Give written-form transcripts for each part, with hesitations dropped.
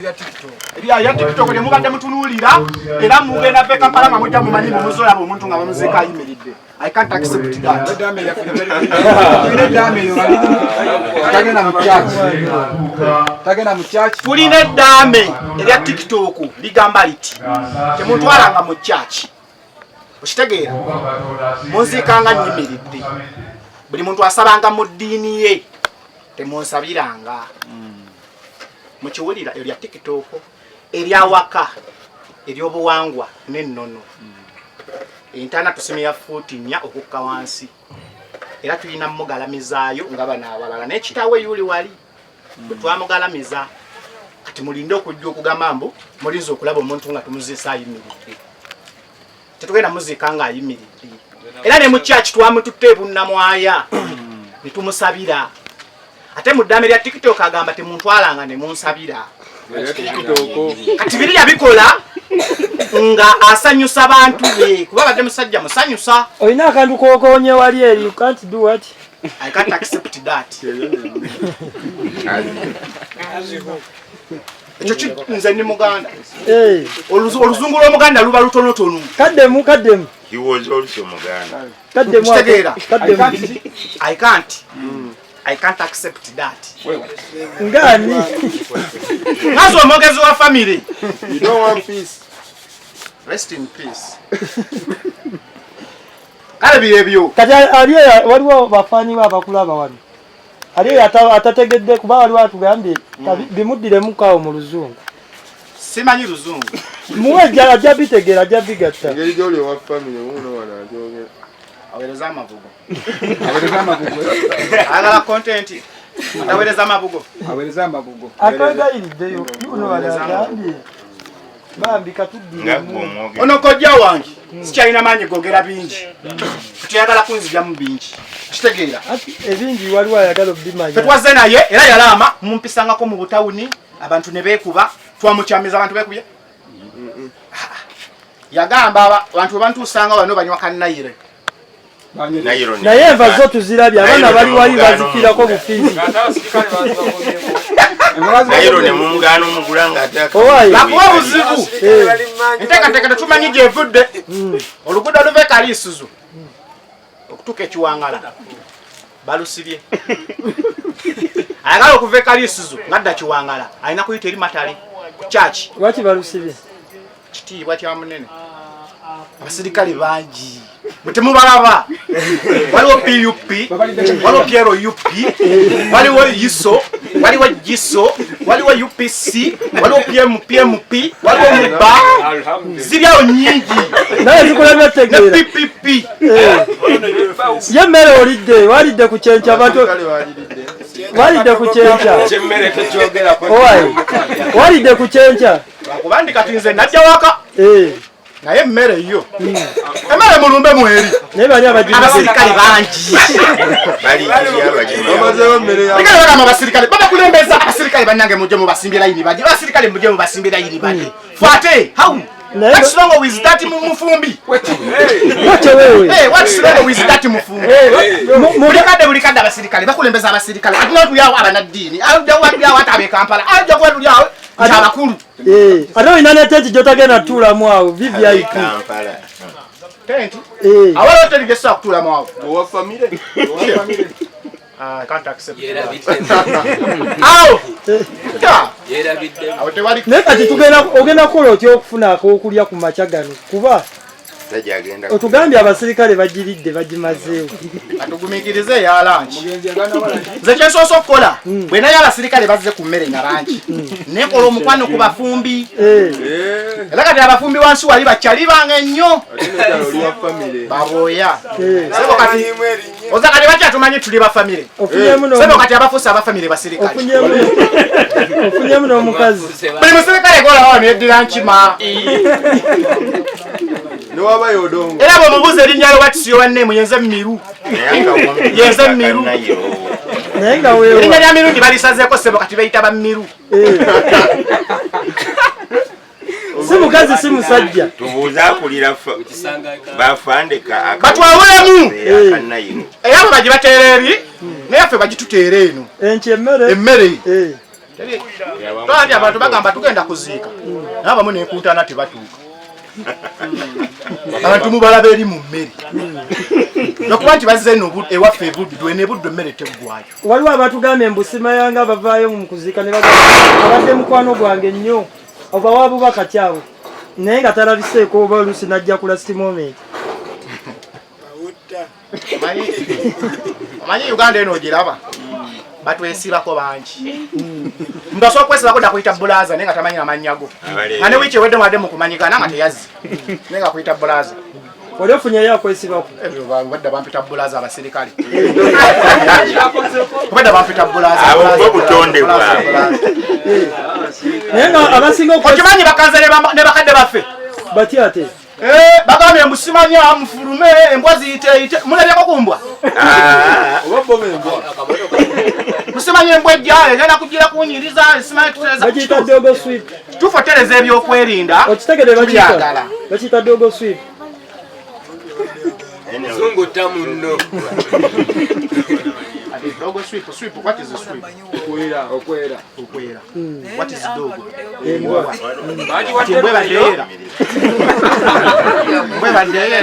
ya TikTok ne mubadde mutunulira era mugenda pe Kampala nga mujja mumanyi muzola omuntu nga bamuzeka ayimiridde. I can't accept that. Tagenda mu church. Tulina eddame erya TikTok ligamba liti temutwalanga mu church. Okitegeera munzikanga nyimiridde. Buli muntu asabanga mu ddiini ye temunsabiranga. Mukiwulira erya TikTok erya waka eryobuwangwa n'ennono. Intana tusimya futi nya okukka wansi. Era tulina mugalamizaayo nga bana abalala n'ekitawe yuli wali. Twamugalamiza kati mulinde okujja okugamba mbu mulinze okulaba omuntu nga tumuzisa ayimiridde. Tetugenda muzika nga ayimiridde. Era ne mu church twamututte bunnamwaya ne tumusabira. Ate mu ddame lya TikTok agamba temuntwalanga ne munsabira. Kati biri yabikola nga asanyusa abantu be kuba badde musajja musanyusa. Oyina akantu kokonye wali eri, you can't do what? I can't accept that. Ekyo nze ni Muganda. Oluzungu lw'Omuganda luba lutonotono. Kaddemu. He was also Muganda. Kaddemu. I can't accept that. Ngani? Nazo omogezi wa family. You don't want peace. Rest in peace. Kale byebyo. Kati aliye waliwo bafani babakulaba wano. Aliye atategedde kuba waliwo atugambye bimuddire mukawo mu luzungu. Simanyi luzungu. Muwe ajja bitegera ajja bigatta. Ngeri gy'oli owa family wuno wana agyogera. Awereza amavugo. Agala content. Awereza amavugo. Akagayiriddeyo yuno wanagambye. Bambi katudde. Ono kojja wange. Sikyalina maanyi gogera bingi. Tuyagala kunzija mu bingi. Kitegeera. Ebingi waliwo ayagala obimanya. Tetwazze naye era yalama mumpisangako mu butawuni abantu ne beekuba twamukyamiza abantu beekubye. Yagamba abantu bantusanga wano banywa kanayire. Naye enva zo tuzirabye abaana bali wali bazikirako bufiizi. Nairo ne mungano mugulanga ataka. Bakuwa buzibu. Enteekateeka tetumanyi gyevudde. Oluguudo luva Kalisuzu okutuuka ekiwangala balusibye. Ayagala okuva Kalisuzu ngadda kiwangala alina kuyita eri Matale ku church. Lwaki balusibye? Kitiibwa kya munene. Abasirikale bangi. Mutemubalaba. Waliwo PUP, waliwo Piero UP, waliwo ISO, waliwo GISO, waliwo UPC, waliwo PMP, waliwo MUBA. Ziryawo nyingi. Naye zikulabya tegeera. Ne PPP. Yemmere olidde, walidde ku kyenkya bato. Walidde ku kyenkya. Chemmere tekyogera ko. Walidde ku kyenkya. Bakubandika tinze najja waka. Naye mmere yo. Emmere mulumbe mweri. Naye bali abasirikale bangi. Bamazeewo mmere yaabwe. Bigala bagamba abasirikale babakulembeza abasirikale bannange mujje mubasimbye layini baje. Abasirikale mujje mubasimbye layini baje. Fate, how? What's wrong with that mufumbi? What's wrong with that mufumbi? Bulikadde abasirikale bakulembeza abasirikale. Atuna tulyawo abanaddiini. Alyawo atabe Kampala. Alyawo tulyawo abakulu. Ate olina ne tenti gy'otagenda tuulamu awo VVIP. Kampala. Tenti? Awala hoteli gyesobola kutuulamu awo. Owa family. I can't accept Awo! Awo tewali. Naye kati ogenda kukola otya okufuna ak'okulya ku makya gano kuba otugambye abasirikale bagiridde bagimazeewo. Atugumikirize ya lanchi. Nze kyensoose okukola bwe naye abasirikale bazze ku mmere nga lanchi. Nekola omukwano ku bafumbi. Era kati abafumbi wansi wali bakyalibanga ennyo. Baboya. Sebo kati oza kati bakyatumanyi tuli ba family. Sebo kati abafuusa aba family basirikale. Ofunyemu n'omukazi. Buli musirikale gola wano yeddira nkima. Newaba yodongo. Era bw'omubuuza erinnya lwatisiyo wanne yenze Miru. Yenze Miru. Naye nga weewa. Erinnya lya Mirundi balisazeeko ssebo kati bayita ba Miru. Si mukazi si musajja. Tubuuza akulira bafandika batwawulemu. Kanayiro. Era abo bagibateera eri naye ffe bagituteera eno. Enki emmere. Emmere. Twali abantu bagamba tugenda kuziika. N'abamu n'enkuntana tebatuuka. Abantu mubalaba eri mu mmere. Nokuba nti bazze ewaffe ebuddu ne buddu emmere teggwayo. Waliwo abatugambye mbusima yanga bavaayo mu kuziika ne bagamba abadde mukwano gwange nnyo oba wabubaka kyawe naye nga talabiseeko oba oluusi najja ku last moment. Omanyi Uganda eno ogiraba batwesibako bangi. Omuntu asobola okwesibako nakuyita bulaza naye nga tamanyi amannya go. Nga ne wiiki ewedde mwadde mu kumanyikana nga teyazzi naye nga kuyita bulaza. Oli ofunyeyo akwesibako? Badda bampita bulaza abasirikale. Badda bampita bulaza. Abo butonde bwawe. Naye nga abasinga okimanyi bakanze ne bakadde baffe batya ate? Bagambye musimanya mufulume embwa ziyite mulabyako ku mbwa. Musimanya embwa ejjayo egenda kugira kunyiriza simanyi tutereza bakiyita dogo sweep. Tufotereza ebyokwerinda Okitegedde bakiyita dogo sweep. Zungu tamu nno. Dogo sweep, what is a sweep? Okwera. What is dogo? Embwa. Mbwe badeera. Mbwe badeera.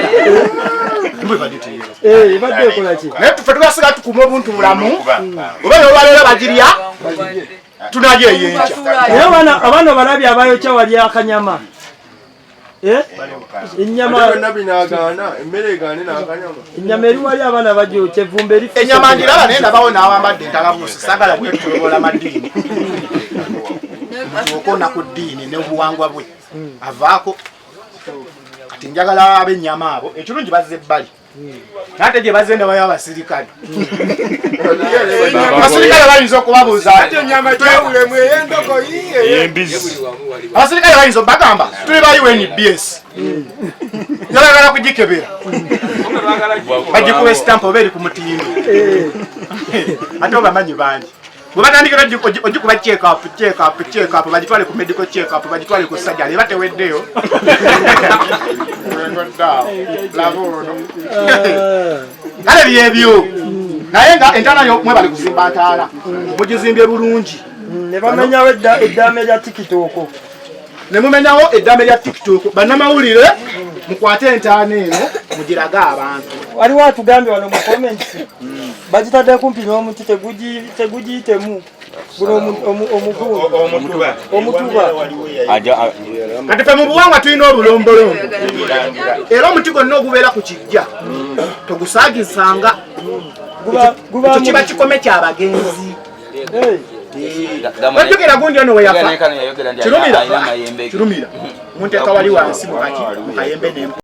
Ibadde ekola ki? Naye ffe tugasiga tukuma obuntu bulamu. Oba olwaleero bagirya tunalya eyenkya. Naye abaana balabye abayokya wali akanyama. Ennyama eri wali abaana bagyokya evvumbe erifu. Ennyama ngiraba naye ndabawo n'awambadde entalabuusi saagala kwetolobola maddiini. Okona ku ddiini n'obuwangwa bwe avaako. Kati njagala ab'ennyama abo ekirungi bazze ebbali. Nate gye bazze ndabayo abasirikale. Abasirikale bayinza okubabuuza abasirikale bayinza obagamba tuli ba UNBS. Yalagala kugikebera bagikuba esitampa oba eri ku mutindo ate obamanyi bangi bwe batandikira ogikuba check-up bagitwale ku medical check-up bagitwale ku sajjali eba teweddeyo kale byebyo naye nga entaana mwe bali kuzimba ntaana mugizimbye bulungi ne bamenyawo eddaame lya tikitooko. Ne mumenyawo eddaame lya TikTok. Bannamawulire mukwate entaana eno mugirage abantu. Waliwo atugambye wano mu comments bagitadde kumpi n'omuti tegugiyitemu guno omutuba. Kati ffe mu buwangwa tulina obulombolombo era omuti gonna ogubeera ku kijja togusaagisanga ekyo kiba kikome ky'abagenzi. Wajjukira gundi ono we yafa Kirumira munteeka wali wansi mu kayembe n'empu.